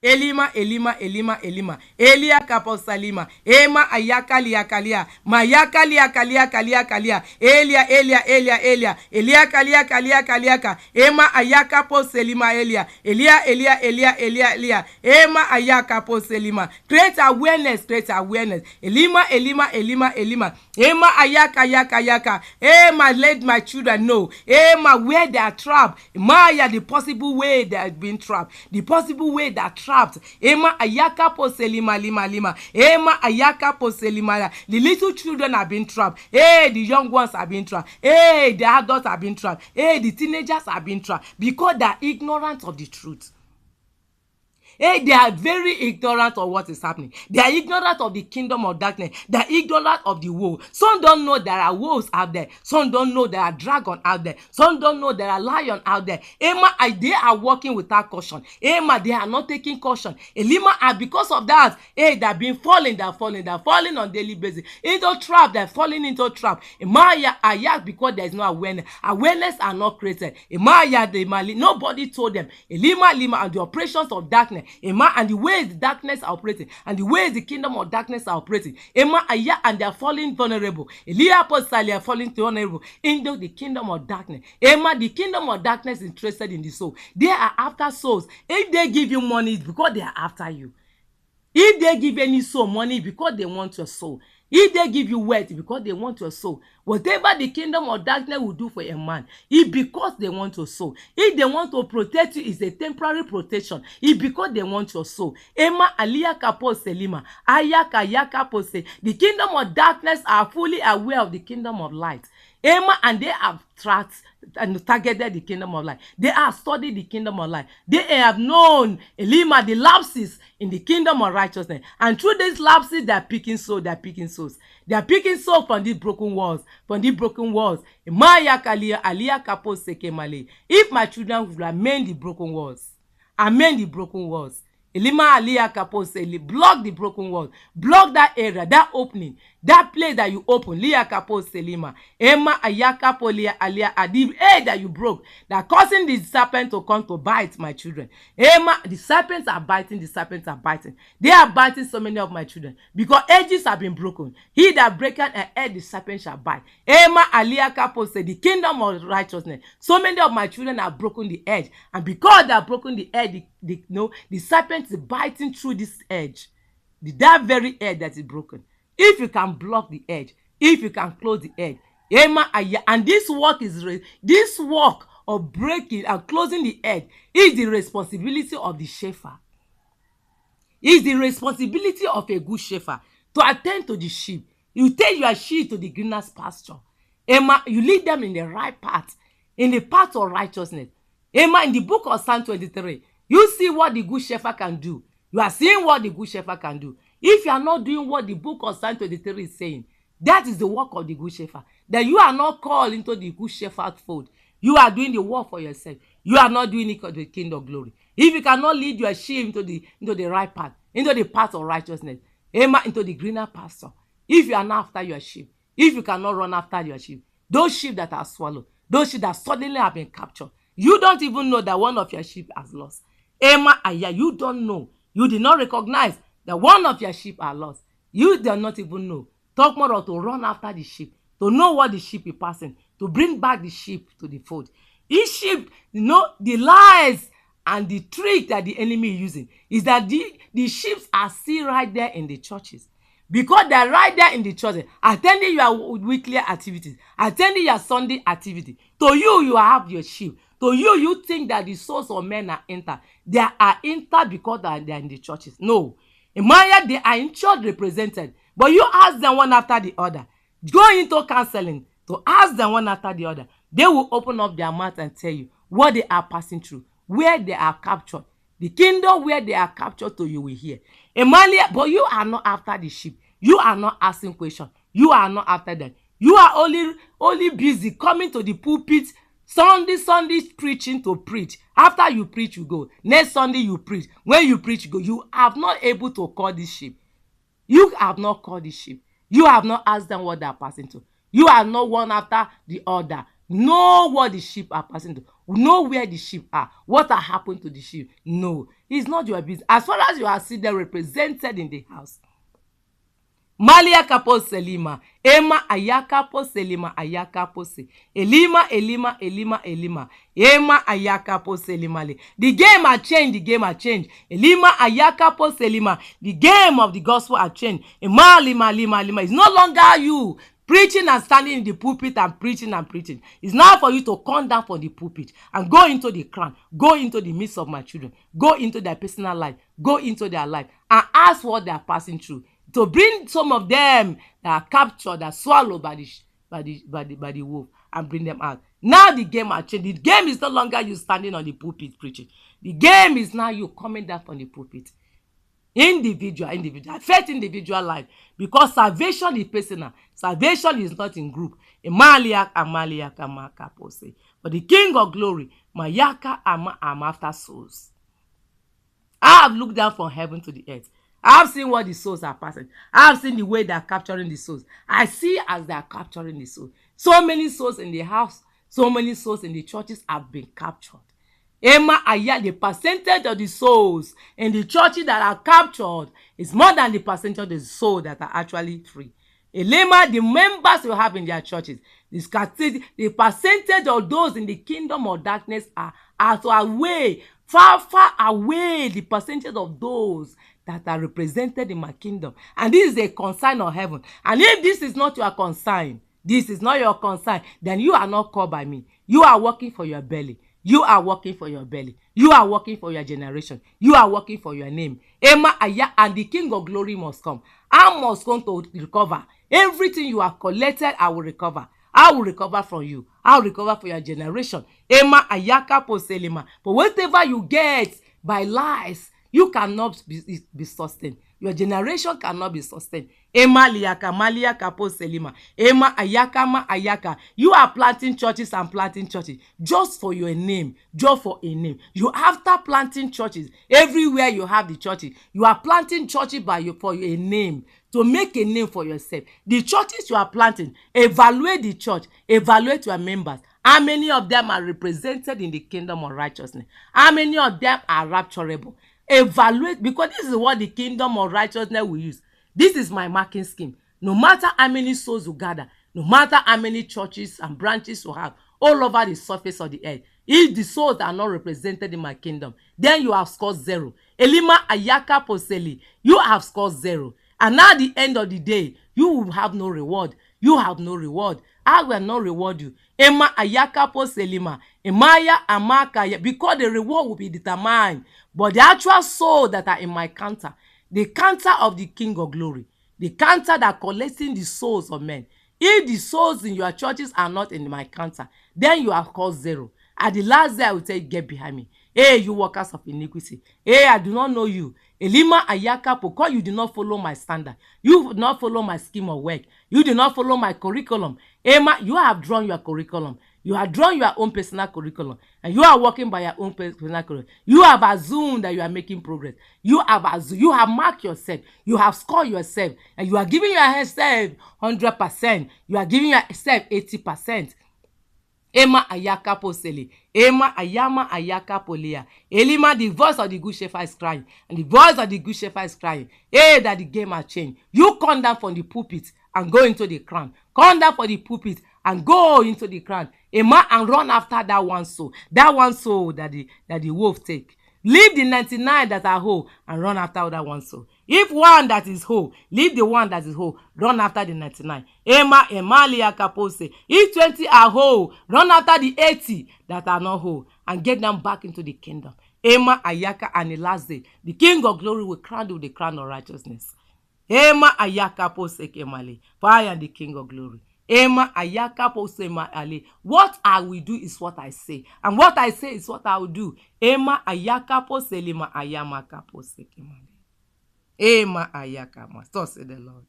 Elima, Elima, Elima, Elima, Elia Kaposalima, Ema Ayakalia Kalia, Mayakalia Kalia Kalia Kalia, Elia, Elia, Elia, Elia, Elia Kalia Kalia Kaliaka, Ema Ayakapo Selima Elia, Elia, Elia, Elia, Elia, Elia, Ema Ayakapo Selima. Create awareness, Elima, Elima, Elima, Elima, Ema Ayaka Yaka Yaka, Ema, let my children know, Ema, where they are trapped, Maya, the possible way they have been trapped, the possible way that trapped. Ema ayaka poselima lima lima. Ema ayaka poselima. The little children have been trapped. Hey, the young ones have been trapped. Hey, the adults have been trapped. Hey, the teenagers have been trapped because they are ignorant of the truth. Hey, they are very ignorant of what is happening. They are ignorant of the kingdom of darkness. They are ignorant of the woe. Some don't know there are wolves out there. Some don't know there are dragons out there. Some don't know there are lions out there. Emma, they are walking without caution. Emma, they are not taking caution. Elima, and because of that, hey, they are being falling. They are falling on daily basis into trap. They are falling into trap. Emma, ayak because there is no awareness. Awareness are not created. Emma, nobody told them. Elima, lima, and the operations of darkness. Emma, and the ways the darkness are operating, and the ways the kingdom of darkness are operating. Emma, and they are falling vulnerable. Elia Apostle are falling vulnerable into the kingdom of darkness. Emma, the kingdom of darkness is interested in the soul. They are after souls. If they give you money, it's because they are after you. If they give any soul money, because they want your soul. If they give you wealth, because they want your soul. Whatever the kingdom of darkness will do for a man, it's because they want your soul. If they want to protect you, it's a temporary protection. It's because they want your soul. Emma Alia Kapo Selima, Ayaka Yaka Pose. The kingdom of darkness are fully aware of the kingdom of light. Emma, and they have tracked and targeted the kingdom of light. They have studied the kingdom of light. They have known Elima, the lapses in the kingdom of righteousness. And through these lapses, they are picking souls. They are picking souls. They are picking souls from these broken walls. From these broken walls. Maya Kalia Alia Kapo Sekemale. If my children will amend the broken walls, amend the broken walls. Elima Alia Kapo Seli, block the broken walls. Block that area, that opening. That place that you open, Lia Kapo Selima, Emma Ayaka Polia Alia Adib, that you broke, that causing the serpent to come to bite my children. Emma, the serpents are biting, They are biting so many of my children because edges have been broken. He that breaketh an edge, the serpent shall bite. Emma Alia Kapo said, the kingdom of righteousness. So many of my children have broken the edge, and because they have broken the edge, the serpent is biting through this edge, that very edge that is broken. If you can block the edge, if you can close the edge, and this work of breaking and closing the edge is the responsibility of the shepherd. It's the responsibility of a good shepherd to attend to the sheep. You take your sheep to the greener pasture. You lead them in the right path, in the path of righteousness. In the book of Psalm 23, you see what the good shepherd can do. You are seeing what the good shepherd can do. If you are not doing what the book of Psalm 23 is saying, that is the work of the good shepherd. That you are not called into the good shepherd fold. You are doing the work for yourself. You are not doing it for the kingdom of glory. If you cannot lead your sheep into the right path, into the path of righteousness, into the greener pasture, if you are not after your sheep, if you cannot run after your sheep, those sheep that are swallowed, those sheep that suddenly have been captured, you don't even know that one of your sheep has lost. You don't know. You did not recognize that one of your sheep are lost. You do not even know. Talk more of to run after the sheep, to know what the sheep is passing, to bring back the sheep to the fold. Each sheep, the lies and the trick that the enemy is using is that the sheep are still right there in the churches. Because they are right there in the churches, attending your weekly activities, attending your Sunday activity. To you have your sheep. To you think that the souls of men are entered. They are entered because they are in the churches. No. In Maya, they are in church represented. But you ask them one after the other. Go into counseling to ask them one after the other. They will open up their mouth and tell you what they are passing through, where they are captured. The kingdom where they are captured to, you will hear. Emalia, but you are not after the sheep. You are not asking questions. You are not after them. You are only busy coming to the pulpit Sunday preaching to preach. After you preach, you go. Next Sunday you preach. When you preach, you go. You have not able to call this sheep. You have not called the sheep. You have not asked them what they are passing to. You are not one after the other. know what the sheep are passing to, know where the sheep are, what are happening to the sheep. No, it's not your business. As far as you are seen there represented in the house. Malia kapo selima, ema ayaka po selima ayaka po se, elima elima elima elima, ema ayaka po selima le. The game has changed. The game has changed. Elima ayaka po selima. The game of the gospel has changed. Ema lima lima lima. It's no longer you preaching and standing in the pulpit and preaching and preaching. It's now for you to come down from the pulpit and go into the crown, go into the midst of my children, go into their personal life, go into their life, and ask what they are passing through, to bring some of them that are captured, that are swallowed by the wolf, and bring them out. Now the game has changed. The game is no longer you standing on the pulpit preaching. The game is now you coming down from the pulpit. Individual, affect individual life, because salvation is personal. Salvation is not in group. But the King of Glory, Mayaka, I'm after souls. I have looked down from heaven to the earth. I have seen what the souls are passing. I have seen the way they are capturing the souls. I see as they are capturing the souls. So many souls in the house, so many souls in the churches have been captured. The percentage of the souls in the churches that are captured is more than the percentage of the souls that are actually free. The members you have in their churches, the percentage of those in the kingdom of darkness are away, far away, the percentage of those that are represented in my kingdom. And this is a concern of heaven. And if this is not your concern, then you are not called by me. You are working for your belly. You are working for your belly. You are working for your generation. You are working for your name. And the King of Glory must come. I must come to recover. Everything you have collected, I will recover. I will recover from you. I will recover for your generation. But whatever you get by lies, you cannot be sustained. Your generation cannot be sustained. You are planting churches and planting churches just for your name, just for a name. You after planting churches everywhere you have the churches, you are planting churches for a name, to make a name for yourself. The churches you are planting, evaluate the church, evaluate your members. How many of them are represented in the kingdom of righteousness? How many of them are rapturable? Evaluate, because this is what the kingdom of righteousness will use. This is my marking scheme. No matter how many souls you gather, no matter how many churches and branches you have all over the surface of the earth, if the souls are not represented in my kingdom, then you have scored 0. Elima ayaka poseli, you have scored 0. And at the end of the day, you will have no reward. You have no reward. I will not reward you. Ema ayaka poselima, emaya amaka, because the reward will be determined. But the actual soul that are in my counter, the counter of the King of Glory, the counter that collecting the souls of men. If the souls in your churches are not in my counter, then you have caused 0. At the last day, I will say, get behind me. Hey, you workers of iniquity. Hey, I do not know you. Elima ayaka, because you do not follow my standard. You do not follow my scheme of work. You do not follow my curriculum. Emma, you have drawn your curriculum. You have drawn your own personal curriculum. And you are working by your own personal curriculum. You have assumed that you are making progress. You have marked yourself. You have scored yourself. And you are giving yourself 100%. You are giving yourself 80%. Ema ayaka poseli, ema ayama ayaka polia. Elima, the voice of the good shepherd is crying, and the voice of the good shepherd is crying. Hey, that the game has changed. You come down from the pulpit and go into the crown. Come down from the pulpit and go into the crown. Ema, and run after that one soul that the wolf take. Leave the 99 that are whole and run after that one soul. If one that is whole, leave the one that is whole, run after the 99. Emalia kapose. If 20 are whole, run after the 80 that are not whole and get them back into the kingdom. Ema ayaka, and the last day, the King of Glory will crown you with the crown of righteousness. Ema ayaka pose kemale. For I am the King of Glory. Ema ayaka pose ale. What I will do is what I say, and what I say is what I will do. Ema ayaka pose lima ayama kapose kemale. Ema ayaka, must say the Lord.